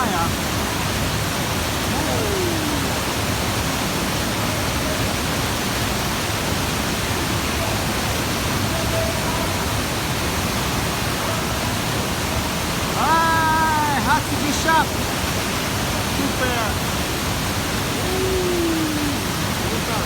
aia. Hai, Hatsu Bishop. Super. Brutal.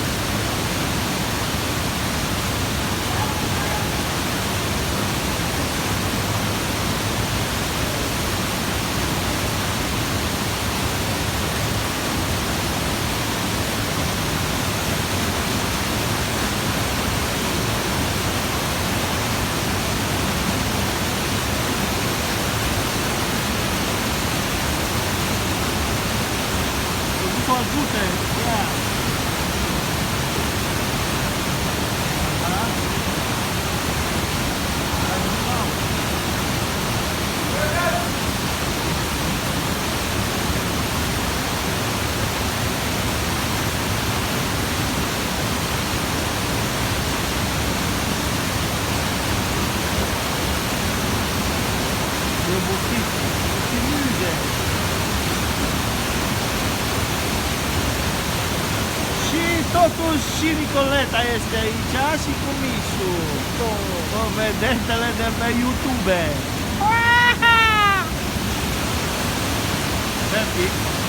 Să ajute, yeah. E obosit, mulțumire. Și totuși și Nicoleta este aici și cu Mișu, vedetele de pe YouTube. Perfect.